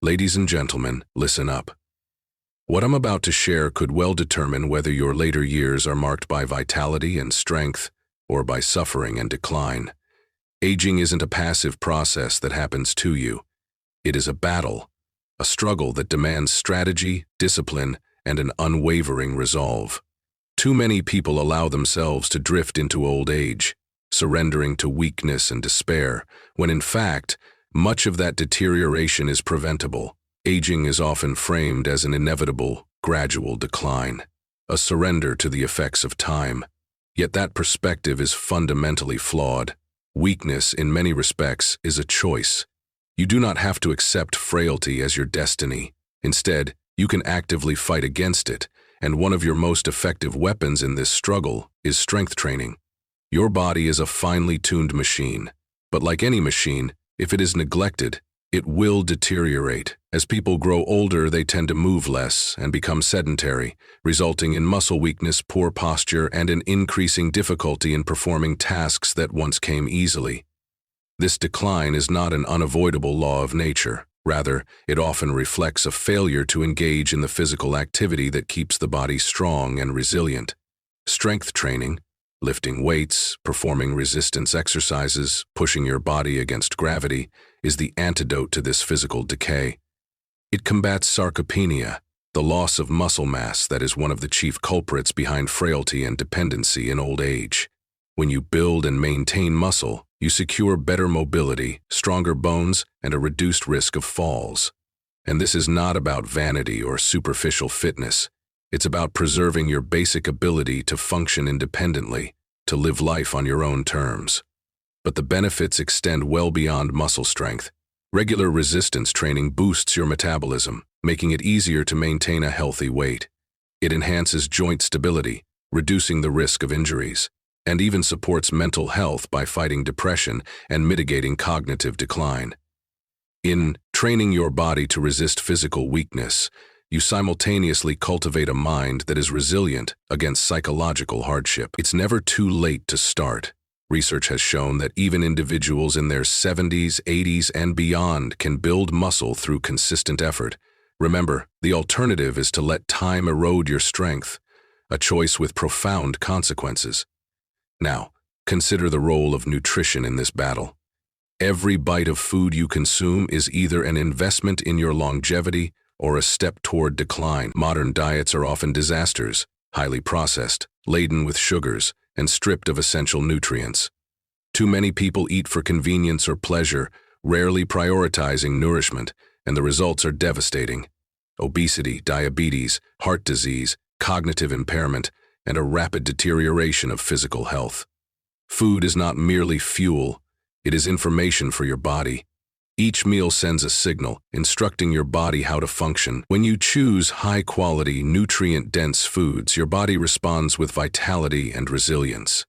Ladies and gentlemen, listen up. What I'm about to share could well determine whether your later years are marked by vitality and strength or by suffering and decline. Aging isn't a passive process that happens to you. It is a battle, a struggle that demands strategy, discipline, and an unwavering resolve. Too many people allow themselves to drift into old age, surrendering to weakness and despair, when in fact, much of that deterioration is preventable. Aging is often framed as an inevitable, gradual decline, a surrender to the effects of time. Yet that perspective is fundamentally flawed. Weakness, in many respects, is a choice. You do not have to accept frailty as your destiny. Instead, you can actively fight against it, and one of your most effective weapons in this struggle is strength training. Your body is a finely tuned machine, but like any machine, if it is neglected, it will deteriorate. As people grow older, they tend to move less and become sedentary, resulting in muscle weakness, poor posture, and an increasing difficulty in performing tasks that once came easily. This decline is not an unavoidable law of nature. Rather, it often reflects a failure to engage in the physical activity that keeps the body strong and resilient. Strength training, lifting weights, performing resistance exercises, pushing your body against gravity, is the antidote to this physical decay. It combats sarcopenia, the loss of muscle mass that is one of the chief culprits behind frailty and dependency in old age. When you build and maintain muscle, you secure better mobility, stronger bones, and a reduced risk of falls. And this is not about vanity or superficial fitness. It's about preserving your basic ability to function independently, to live life on your own terms. But the benefits extend well beyond muscle strength. Regular resistance training boosts your metabolism, making it easier to maintain a healthy weight. It enhances joint stability, reducing the risk of injuries, and even supports mental health by fighting depression and mitigating cognitive decline. In training your body to resist physical weakness, you simultaneously cultivate a mind that is resilient against psychological hardship. It's never too late to start. Research has shown that even individuals in their 70s, 80s, and beyond can build muscle through consistent effort. Remember, the alternative is to let time erode your strength, a choice with profound consequences. Now, consider the role of nutrition in this battle. Every bite of food you consume is either an investment in your longevity or a step toward decline. Modern diets are often disasters, highly processed, laden with sugars, and stripped of essential nutrients. Too many people eat for convenience or pleasure, rarely prioritizing nourishment, and the results are devastating. Obesity, diabetes, heart disease, cognitive impairment, and a rapid deterioration of physical health. Food is not merely fuel, it is information for your body. Each meal sends a signal, instructing your body how to function. When you choose high-quality, nutrient-dense foods, your body responds with vitality and resilience.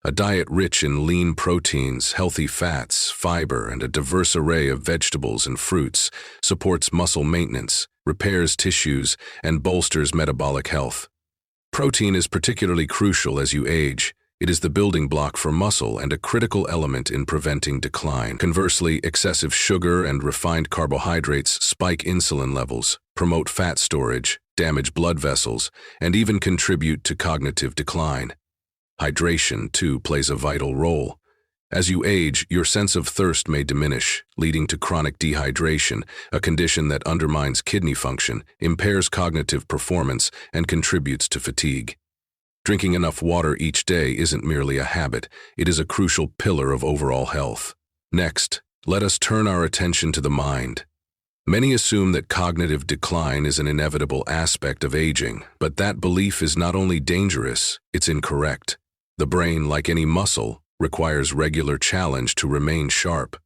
A diet rich in lean proteins, healthy fats, fiber, and a diverse array of vegetables and fruits supports muscle maintenance, repairs tissues, and bolsters metabolic health. Protein is particularly crucial as you age. It is the building block for muscle and a critical element in preventing decline. Conversely, excessive sugar and refined carbohydrates spike insulin levels, promote fat storage, damage blood vessels, and even contribute to cognitive decline. Hydration, too, plays a vital role. As you age, your sense of thirst may diminish, leading to chronic dehydration, a condition that undermines kidney function, impairs cognitive performance, and contributes to fatigue. Drinking enough water each day isn't merely a habit, it is a crucial pillar of overall health. Next, let us turn our attention to the mind. Many assume that cognitive decline is an inevitable aspect of aging, but that belief is not only dangerous, it's incorrect. The brain, like any muscle, requires regular challenge to remain sharp.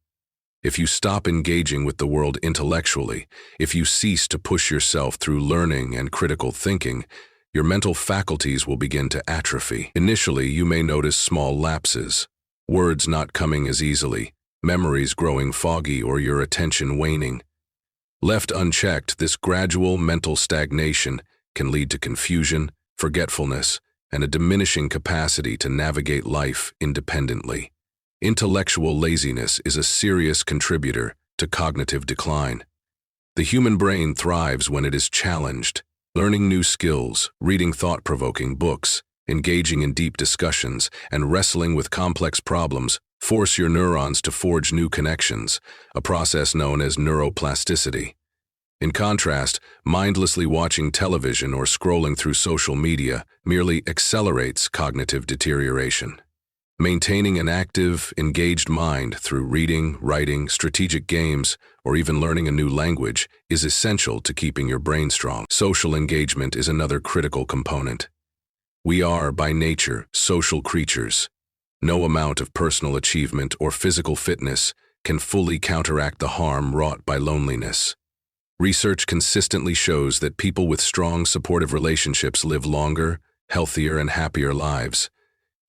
If you stop engaging with the world intellectually, if you cease to push yourself through learning and critical thinking, your mental faculties will begin to atrophy. Initially, you may notice small lapses, words not coming as easily, memories growing foggy, or your attention waning. Left unchecked, this gradual mental stagnation can lead to confusion, forgetfulness, and a diminishing capacity to navigate life independently. Intellectual laziness is a serious contributor to cognitive decline. The human brain thrives when it is challenged. Learning new skills, reading thought-provoking books, engaging in deep discussions, and wrestling with complex problems force your neurons to forge new connections, a process known as neuroplasticity. In contrast, mindlessly watching television or scrolling through social media merely accelerates cognitive deterioration. Maintaining an active, engaged mind through reading, writing, strategic games, or even learning a new language is essential to keeping your brain strong. Social engagement is another critical component. We are, by nature, social creatures. No amount of personal achievement or physical fitness can fully counteract the harm wrought by loneliness. Research consistently shows that people with strong, supportive relationships live longer, healthier, and happier lives.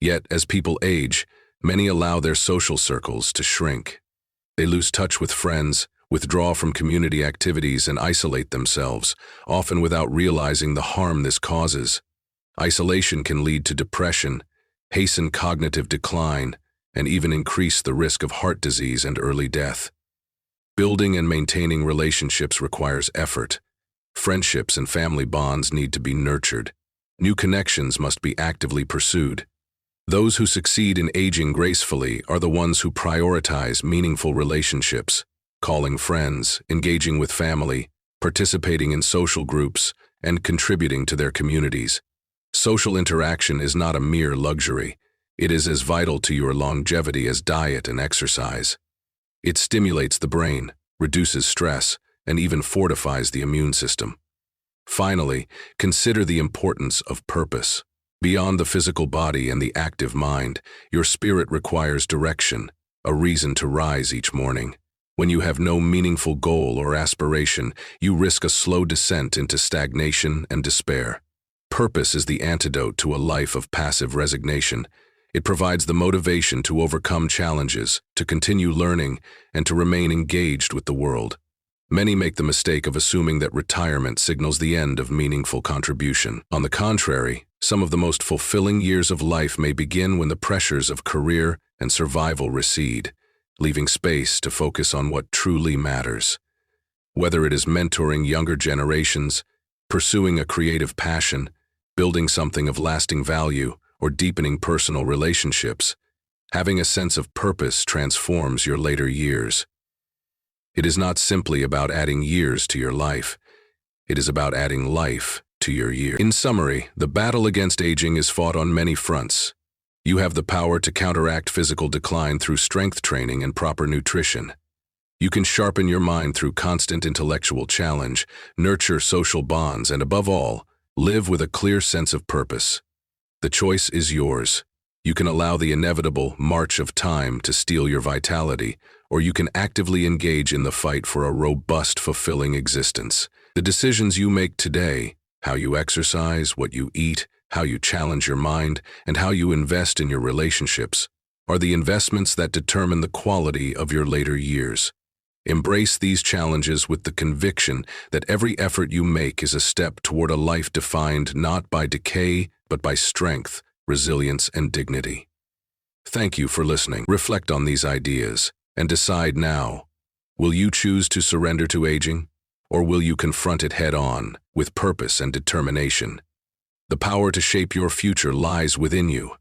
Yet, as people age, many allow their social circles to shrink. They lose touch with friends, withdraw from community activities, and isolate themselves, often without realizing the harm this causes. Isolation can lead to depression, hasten cognitive decline, and even increase the risk of heart disease and early death. Building and maintaining relationships requires effort. Friendships and family bonds need to be nurtured. New connections must be actively pursued. Those who succeed in aging gracefully are the ones who prioritize meaningful relationships, calling friends, engaging with family, participating in social groups, and contributing to their communities. Social interaction is not a mere luxury. It is as vital to your longevity as diet and exercise. It stimulates the brain, reduces stress, and even fortifies the immune system. Finally, consider the importance of purpose. Beyond the physical body and the active mind, your spirit requires direction, a reason to rise each morning. When you have no meaningful goal or aspiration, you risk a slow descent into stagnation and despair. Purpose is the antidote to a life of passive resignation. It provides the motivation to overcome challenges, to continue learning, and to remain engaged with the world. Many make the mistake of assuming that retirement signals the end of meaningful contribution. On the contrary, some of the most fulfilling years of life may begin when the pressures of career and survival recede, leaving space to focus on what truly matters. Whether it is mentoring younger generations, pursuing a creative passion, building something of lasting value, or deepening personal relationships, having a sense of purpose transforms your later years. It is not simply about adding years to your life. It is about adding life to your years. In summary, the battle against aging is fought on many fronts. You have the power to counteract physical decline through strength training and proper nutrition. You can sharpen your mind through constant intellectual challenge, nurture social bonds, and above all, live with a clear sense of purpose. The choice is yours. You can allow the inevitable march of time to steal your vitality, or you can actively engage in the fight for a robust, fulfilling existence. The decisions you make today, how you exercise, what you eat, how you challenge your mind, and how you invest in your relationships, are the investments that determine the quality of your later years. Embrace these challenges with the conviction that every effort you make is a step toward a life defined not by decay, but by strength, resilience, and dignity. Thank you for listening. Reflect on these ideas and decide now. Will you choose to surrender to aging, or will you confront it head-on with purpose and determination? The power to shape your future lies within you.